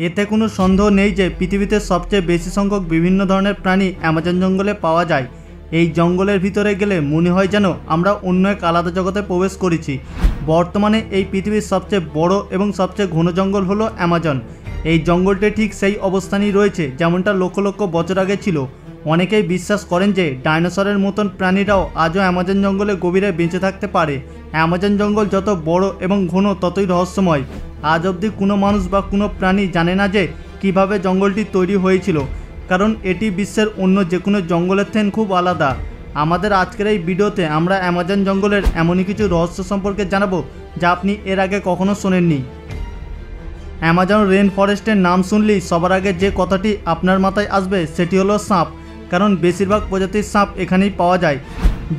এতে কোনো সন্দেহ নেই যে পৃথিবীতে সবচেয়ে বেশি সংখ্যক বিভিন্ন ধরনের প্রাণী অ্যামাজন জঙ্গলে পাওয়া যায়। এই জঙ্গলের ভিতরে গেলে মনে হয় যেন আমরা অন্য এক আলাদা জগতে প্রবেশ করেছি। বর্তমানে এই পৃথিবীর সবচেয়ে বড় এবং সবচেয়ে ঘন জঙ্গল হলো অ্যামাজন। এই জঙ্গলটি ঠিক সেই অবস্থানেই রয়েছে যেমনটা লক্ষ লক্ষ বছর আগে ছিল। অনেকেই বিশ্বাস করেন যে ডাইনোসরের মতন প্রাণীরাও আজও অ্যামাজন জঙ্গলে গভীরে বেঁচে থাকতে পারে। অ্যামাজন জঙ্গল যত বড় এবং ঘন ততই রহস্যময়। আজ অবধি কোনো মানুষ বা কোনো প্রাণী জানে না যে কিভাবে জঙ্গলটি তৈরি হয়েছিল, কারণ এটি বিশ্বের অন্য যে কোনো জঙ্গলের থেকে খুব আলাদা। আমাদের আজকের এই ভিডিওতে আমরা অ্যামাজন জঙ্গলের এমনই কিছু রহস্য সম্পর্কে জানাবো যা আপনি এর আগে কখনো শোনেননি। অ্যামাজন রেন ফরেস্টের নাম শুনলেই সবার আগে যে কথাটি আপনার মাথায় আসবে সেটি হলো সাপ, কারণ বেশিরভাগ প্রজাতির সাপ এখানেই পাওয়া যায়,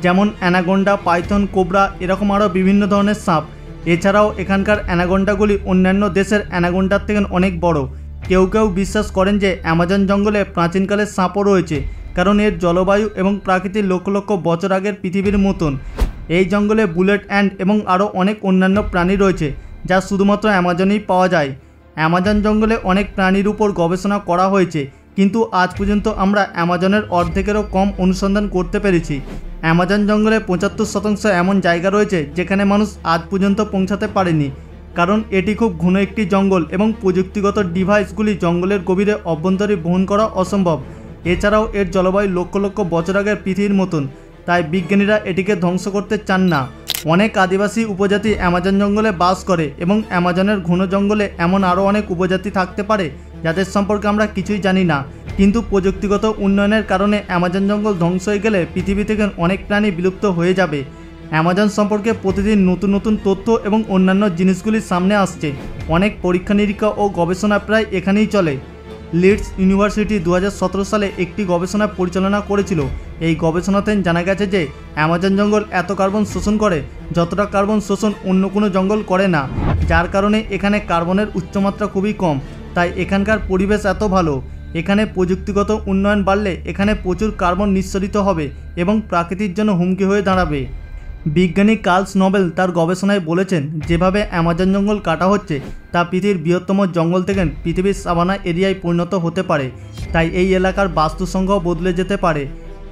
যেমন অ্যানাকোন্ডা, পাইথন, কোবরা, এরকম আরও বিভিন্ন ধরনের সাপ। এছাড়াও এখানকার অ্যানাকোন্ডাগুলি অন্যান্য দেশের অ্যানাকোন্ডার থেকে অনেক বড়। কেউ কেউ বিশ্বাস করেন যে অ্যামাজন জঙ্গলে প্রাচীনকালের সাপও রয়েছে, কারণ এর জলবায়ু এবং প্রাকৃতিক লক্ষ লক্ষ বছর আগের পৃথিবীর মতন। এই জঙ্গলে বুলেট অ্যান্ট এবং আরও অনেক অন্যান্য প্রাণী রয়েছে যা শুধুমাত্র অ্যামাজনেই পাওয়া যায়। অ্যামাজন জঙ্গলে অনেক প্রাণীর উপর গবেষণা করা হয়েছে, কিন্তু আজ পর্যন্ত আমরা অ্যামাজনের অর্ধেকেরও কম অনুসন্ধান করতে পেরেছি। অ্যামাজন জঙ্গলে 75% এমন জায়গা রয়েছে যেখানে মানুষ আজ পর্যন্ত পৌঁছাতে পারেনি, কারণ এটি খুব ঘন একটি জঙ্গল এবং প্রযুক্তিগত ডিভাইসগুলি জঙ্গলের গভীরে অভ্যন্তরে বহন করা অসম্ভব। এছাড়াও এর জলবায়ু লক্ষ লক্ষ বছর আগের পৃথিবীর মতন, তাই বিজ্ঞানীরা এটিকে ধ্বংস করতে চান না। অনেক আদিবাসী উপজাতি অ্যামাজন জঙ্গলে বাস করে এবং অ্যামাজনের ঘন জঙ্গলে এমন আরও অনেক উপজাতি থাকতে পারে যাদের সম্পর্কে আমরা কিছুই জানি না। কিন্তু প্রযুক্তিগত উন্নয়নের কারণে অ্যামাজন জঙ্গল ধ্বংস হয়ে গেলে পৃথিবী থেকে অনেক প্রাণী বিলুপ্ত হয়ে যাবে। অ্যামাজন সম্পর্কে প্রতিদিন নতুন নতুন তথ্য এবং অন্যান্য জিনিসগুলি সামনে আসছে। অনেক পরীক্ষা নিরীক্ষা ও গবেষণা প্রায় এখানেই চলে। লিডস ইউনিভার্সিটি 2017 সালে একটি গবেষণা পরিচালনা করেছিল। এই গবেষণাতে জানা গেছে যে অ্যামাজন জঙ্গল এত কার্বন শোষণ করে যতটা কার্বন শোষণ অন্য কোনো জঙ্গল করে না, যার কারণে এখানে কার্বনের উচ্চমাত্রা খুবই কম। তাই এখানকার পরিবেশ এত ভালো। এখানে প্রযুক্তিগত উন্নয়ন বাড়লে এখানে প্রচুর কার্বন নিঃসরিত হবে এবং প্রকৃতির জন্য হুমকি হয়ে দাঁড়াবে। বিজ্ঞানী কার্ল নোবেল তার গবেষণায় বলেছেন, যেভাবে অ্যামাজন জঙ্গল কাটা হচ্ছে তা পৃথিবীর বৃহত্তম জঙ্গল থেকে পৃথিবীর সাভানা এরিয়ায় পরিণত হতে পারে। তাই এই এলাকার বাস্তুসংখ্যাও বদলে যেতে পারে।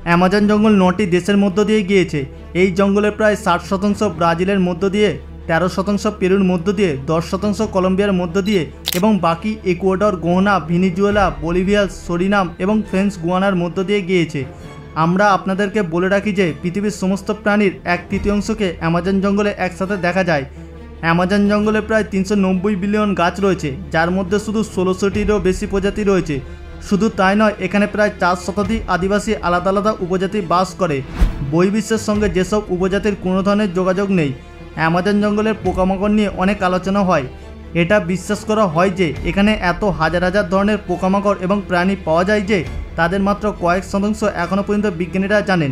অ্যামাজন জঙ্গল 9টি দেশের মধ্য দিয়ে গিয়েছে। এই জঙ্গলের প্রায় 60% ব্রাজিলের মধ্য দিয়ে, 13% পেরুর মধ্য দিয়ে, 10% কলম্বিয়ার মধ্য দিয়ে এবং বাকি ইকুয়েডর, গোয়ানা, ভেনেজুয়েলা, বলিভিয়া, সুরিনাম এবং ফ্রেঞ্চ গুয়ানার মধ্য দিয়ে গিয়েছে। আমরা আপনাদেরকে বলে রাখি যে পৃথিবীর সমস্ত প্রাণীর 1/3কে অ্যামাজন জঙ্গলে একসাথে দেখা যায়। অ্যামাজন জঙ্গলে প্রায় 390 বিলিয়ন গাছ রয়েছে, যার মধ্যে শুধু 1600টিরও বেশি প্রজাতি রয়েছে। শুধু তাই নয়, এখানে প্রায় 4 শতাধিক আদিবাসী আলাদা আলাদা উপজাতি বাস করে। বহির্বিশ্বের সঙ্গে যেসব উপজাতির কোনো ধরনের যোগাযোগ নেই। অ্যামাজন জঙ্গলের পোকামাকড় নিয়ে অনেক আলোচনা হয়। এটা বিশ্বাস করা হয় যে এখানে এত হাজার হাজার ধরনের পোকামাকড় এবং প্রাণী পাওয়া যায় যে তাদের মাত্র কয়েক শতাংশ এখনও পর্যন্ত বিজ্ঞানীরা জানেন।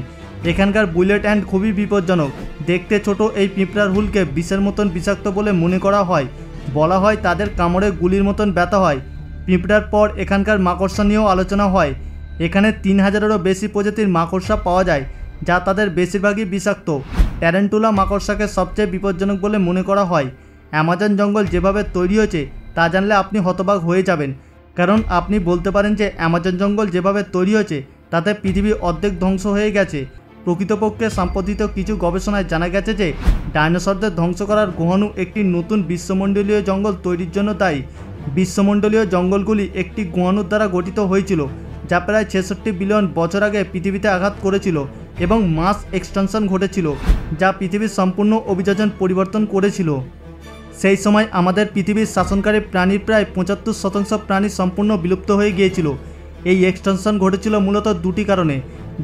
এখানকার বুলেট অ্যান্ট খুবই বিপজ্জনক। দেখতে ছোট এই পিঁপড়ার হুলকে বিষের মতন বিষাক্ত বলে মনে করা হয়। বলা হয় তাদের কামড়ে গুলির মতন ব্যথা হয়। পিঁপড়ার পর এখানকার মাকড়সা নিয়েও আলোচনা হয়। এখানে 3000-এরও বেশি প্রজাতির মাকড়সা পাওয়া যায়, যা তাদের বেশিরভাগই বিষাক্ত। ট্যারেন্টুলা মাকড়সাকে সবচেয়ে বিপজ্জনক বলে মনে করা হয়। অ্যামাজন জঙ্গল যেভাবে তৈরি হয়েছে তা জানলে আপনি হতবাক হয়ে যাবেন, কারণ আপনি বলতে পারেন যে অ্যামাজন জঙ্গল যেভাবে তৈরি হয়েছে তাতে পৃথিবী অর্ধেক ধ্বংস হয়ে গেছে। প্রকৃতপক্ষে সাম্প্রতিক কিছু গবেষণায় জানা গেছে যে ডাইনোসরদের ধ্বংস করার গুহাণু একটি নতুন বিশ্বমণ্ডলীয় জঙ্গল তৈরির জন্য দায়ী। বিশ্বমণ্ডলীয় জঙ্গলগুলি একটি গুহাণুর দ্বারা গঠিত হয়েছিল, যা প্রায় 66 বিলিয়ন বছর আগে পৃথিবীতে আঘাত করেছিল এবং মাস এক্সটেনশন ঘটেছিল, যা পৃথিবীর সম্পূর্ণ অভিযোজন পরিবর্তন করেছিল। সেই সময় আমাদের পৃথিবীর শাসনকারী প্রাণীর প্রায় 75% প্রাণী সম্পূর্ণ বিলুপ্ত হয়ে গিয়েছিল। এই এক্সটেনশন ঘটেছিল মূলত দুটি কারণে,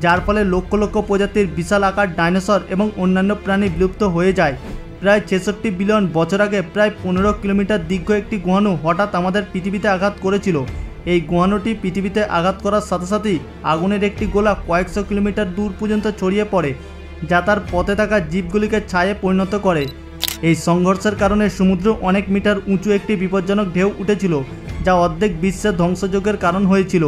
যার ফলে লক্ষ লক্ষ প্রজাতির বিশাল আকার ডাইনোসর এবং অন্যান্য প্রাণী বিলুপ্ত হয়ে যায়। প্রায় 66 বিলিয়ন বছর আগে প্রায় 15 কিলোমিটার দীর্ঘ একটি গুহাণু হঠাৎ আমাদের পৃথিবীতে আঘাত করেছিল। এই গুহাণুটি পৃথিবীতে আঘাত করার সাথে সাথেই আগুনের একটি গোলা কয়েকশো কিলোমিটার দূর পর্যন্ত ছড়িয়ে পড়ে, যা তার পথে থাকা জীবগুলিকে ছায়ে পরিণত করে। এই সংঘর্ষের কারণে সমুদ্র অনেক মিটার উঁচু একটি বিপজ্জনক ঢেউ উঠেছিল, যা অর্ধেক বিশ্বের ধ্বংসযজ্ঞের কারণ হয়েছিল।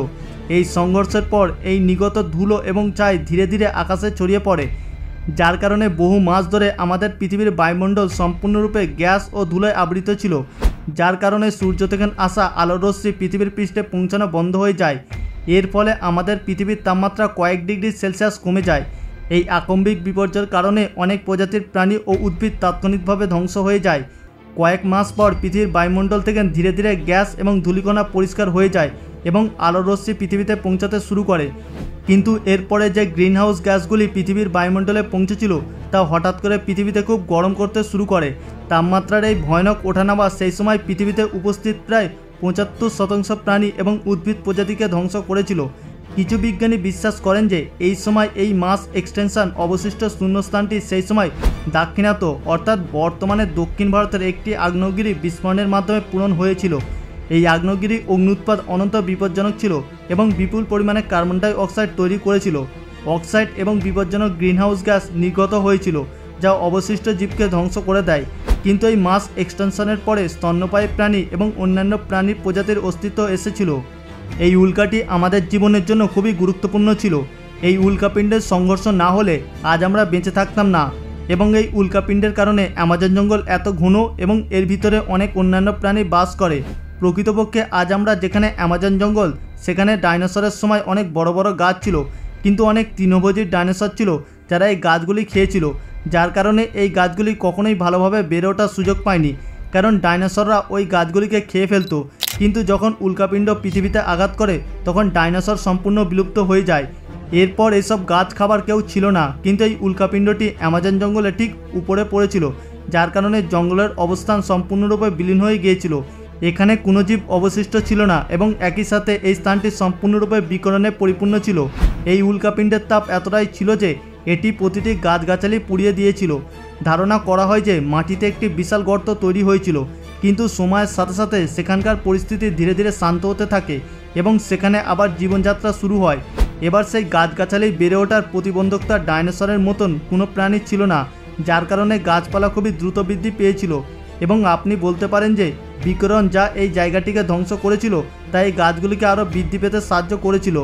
এই সংঘর্ষের পর এই নিগত ধুলো এবং ছাই ধীরে ধীরে আকাশে ছড়িয়ে পড়ে, যার কারণে বহু মাস ধরে আমাদের পৃথিবীর বায়ুমণ্ডল সম্পূর্ণরূপে গ্যাস ও ধুলোয় আবৃত ছিল। যার কারণে সূর্য থেকে আসা আলোর রশ্মি পৃথিবীর পৃষ্ঠে পৌঁছানো বন্ধ হয়ে যায়। এর ফলে আমাদের পৃথিবীর তাপমাত্রা কয়েক ডিগ্রি সেলসিয়াস কমে যায়। এই আকম্বিক বিপর্যয়ের কারণে অনেক প্রজাতির প্রাণী ও উদ্ভিদ তাৎক্ষণিকভাবে ধ্বংস হয়ে যায়। কয়েক মাস পর পৃথিবীর বায়ুমণ্ডল থেকে ধীরে ধীরে গ্যাস এবং ধূলিকণা পরিষ্কার হয়ে যায় এবং আলোর রশ্মি পৃথিবীতে পৌঁছাতে শুরু করে। কিন্তু এরপরে যে গ্রিনহাউস গ্যাসগুলি পৃথিবীর বায়ুমণ্ডলে পৌঁছেছিল তা হঠাৎ করে পৃথিবীতে খুব গরম করতে শুরু করে। তাপমাত্রার এই ভয়ানক ওঠানামা সেই সময় পৃথিবীতে উপস্থিত প্রায় 75% প্রাণী এবং উদ্ভিদ প্রজাতিকে ধ্বংস করেছিল। কিছু বিজ্ঞানী বিশ্বাস করেন যে এই সময় এই মাস এক্সটেনশন অবশিষ্ট শূন্যস্থানটি সেই সময় দাক্ষিণাত্য অর্থাৎ বর্তমানে দক্ষিণ ভারতের একটি আগ্নেয়গিরি বিস্ফোরণের মাধ্যমে পূরণ হয়েছিল। এই আগ্নেয়গিরি অগ্নুৎপাত অনন্ত বিপজ্জনক ছিল এবং বিপুল পরিমাণে কার্বন ডাই অক্সাইড তৈরি করেছিল। অক্সাইড এবং বিপজ্জনক গ্রিনহাউস গ্যাস নির্গত হয়েছিল যা অবশিষ্ট জীবকে ধ্বংস করে দেয়। কিন্তু এই মাস এক্সটেনশনের পরে স্তন্যপায়ী প্রাণী এবং অন্যান্য প্রাণীর প্রজাতির অস্তিত্ব এসেছিল। এই উল্কাটি আমাদের জীবনের জন্য খুবই গুরুত্বপূর্ণ ছিল। এই উল্কাপিণ্ডের সংঘর্ষ না হলে আজ আমরা বেঁচে থাকতাম না এবং এই উল্কাপিণ্ডের কারণে অ্যামাজন জঙ্গল এত ঘন এবং এর ভিতরে অনেক অন্যান্য প্রাণী বাস করে। প্রকৃতপক্ষে আজ আমরা যেখানে অ্যামাজন জঙ্গল সেখানে ডাইনোসরের সময় অনেক বড় বড় গাছ ছিল, কিন্তু অনেক তৃণভোজী ডাইনোসর ছিল যারা এই গাছগুলি খেয়েছিল, যার কারণে এই গাছগুলি কখনোই ভালোভাবে বেড়ে ওঠার সুযোগ পায়নি, কারণ ডাইনোসররা ওই গাছগুলিকে খেয়ে ফেলতো। কিন্তু যখন উল্কাপিণ্ড পৃথিবীতে আঘাত করে তখন ডাইনোসর সম্পূর্ণ বিলুপ্ত হয়ে যায়। এরপর এসব গাছ খাবার কেউ ছিল না, কিন্তু এই উল্কাপিণ্ডটি অ্যামাজন জঙ্গলে ঠিক উপরে পড়েছিল, যার কারণে জঙ্গলের অবস্থান সম্পূর্ণরূপে বিলীন হয়ে গিয়েছিল। এখানে কোনো জীব অবশিষ্ট ছিল না এবং একই সাথে এই স্থানটি সম্পূর্ণরূপে বিকিরণে পরিপূর্ণ ছিল। এই উল্কাপিণ্ডের তাপ এতটাই ছিল যে এটি প্রতিটি গাছগাছালি পুড়িয়ে দিয়েছিল। ধারণা করা হয় যে মাটিতে একটি বিশাল গর্ত তৈরি হয়েছিল, কিন্তু সময়ের সাথে সাথে সেখানকার পরিস্থিতি ধীরে ধীরে শান্ত হতে থাকে এবং সেখানে আবার জীবনযাত্রা শুরু হয়। এবার সেই গাছগাছালি বেড়ে ওঠার প্রতিবন্ধকতা ডাইনোসরের মতন কোনো প্রাণী ছিল না, যার কারণে গাছপালা খুবই দ্রুত বৃদ্ধি পেয়েছিল। এবং আপনি বলতে পারেন যে বিকিরণ যা এই জায়গাটিকে ধ্বংস করেছিল তা এই গাছগুলিকে আরও বৃদ্ধি পেতে সাহায্য করেছিল।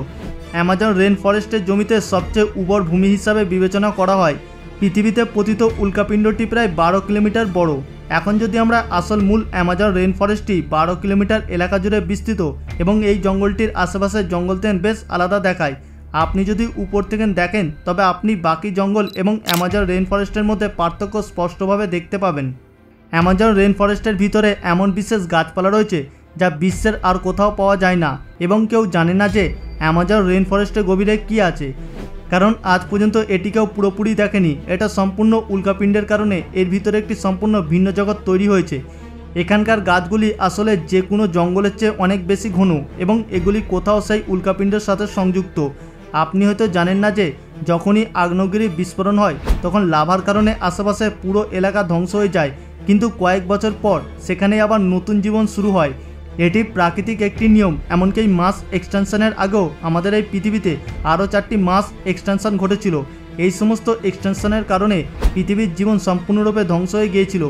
অ্যামাজন রেন ফরেস্টের জমিতে সবচেয়ে উর্বর ভূমি হিসাবে বিবেচনা করা হয়। পৃথিবীতে পতিত উল্কাপিণ্ডটি প্রায় 12 কিলোমিটার বড়। এখন যদি আমরা আসল মূল অ্যামাজন রেন ফরেস্টটি 12 কিলোমিটার এলাকা জুড়ে বিস্তৃত এবং এই জঙ্গলটির আশেপাশে জঙ্গল থেকে বেশ আলাদা দেখায়। আপনি যদি উপর থেকে দেখেন তবে আপনি বাকি জঙ্গল এবং অ্যামাজন রেন ফরেস্টের মধ্যে পার্থক্য স্পষ্টভাবে দেখতে পাবেন। অ্যামাজন রেন ফরেস্টের ভিতরে এমন বিশেষ গাছপালা রয়েছে যা বিশ্বের আর কোথাও পাওয়া যায় না এবং কেউ জানে না যে অ্যামাজন রেন ফরেস্টের গভীরে কী আছে, কারণ আজ পর্যন্ত এটি কেউ পুরোপুরি দেখেনি। এটা সম্পূর্ণ উল্কাপিণ্ডের কারণে এর ভিতরে একটি সম্পূর্ণ ভিন্ন জগৎ তৈরি হয়েছে। এখানকার গাছগুলি আসলে যে কোনো জঙ্গলের চেয়ে অনেক বেশি ঘন এবং এগুলি কোথাও সেই উল্কাপিণ্ডের সাথে সংযুক্ত। আপনি হয়তো জানেন না যে যখনই আগ্নেয়গিরি বিস্ফোরণ হয় তখন লাভার কারণে আশেপাশে পুরো এলাকা ধ্বংস হয়ে যায়, কিন্তু কয়েক বছর পর সেখানে আবার নতুন জীবন শুরু হয়। এটি প্রাকৃতিক একটি নিয়ম। এমনকি এই মাস এক্সটেনশনের আগেও আমাদের এই পৃথিবীতে আরও 4টি মাস এক্সটেনশন ঘটেছিল। এই সমস্ত এক্সটেনশনের কারণে পৃথিবীর জীবন সম্পূর্ণরূপে ধ্বংস হয়ে গিয়েছিল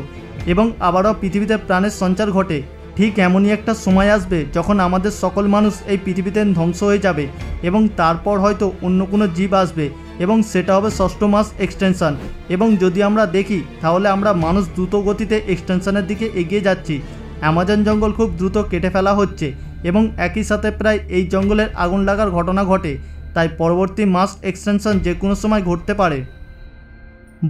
এবং আবারও পৃথিবীতে প্রাণের সঞ্চার ঘটে। ঠিক এমনই একটা সময় আসবে যখন আমাদের সকল মানুষ এই পৃথিবীতে ধ্বংস হয়ে যাবে এবং তারপর হয়তো অন্য কোনো জীব আসবে এবং সেটা হবে 6ষ্ঠ মাস এক্সটেনশন। এবং যদি আমরা দেখি তাহলে আমরা মানুষ দ্রুত গতিতে এক্সটেনশনের দিকে এগিয়ে যাচ্ছি। অ্যামাজন জঙ্গল খুব দ্রুত কেটে ফেলা হচ্ছে এবং একই সাথে প্রায় এই জঙ্গলের আগুন লাগার ঘটনা ঘটে, তাই পরবর্তী মাস এক্সটেনশন যে কোনো সময় ঘটতে পারে।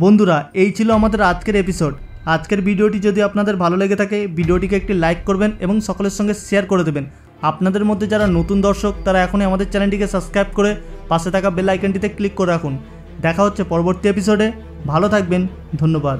বন্ধুরা, এই ছিল আমাদের আজকের এপিসোড। আজকের ভিডিওটি যদি আপনাদের ভালো লেগে থাকে ভিডিওটিকে একটি লাইক করবেন এবং সকলের সঙ্গে শেয়ার করে দেবেন। আপনাদের মধ্যে যারা নতুন দর্শক তারা এখনই আমাদের চ্যানেলটিকে সাবস্ক্রাইব করে পাশে থাকা বেল আইকনটিতে ক্লিক করে রাখুন। দেখা হচ্ছে পরবর্তী এপিসোডে। ভালো থাকবেন, ধন্যবাদ।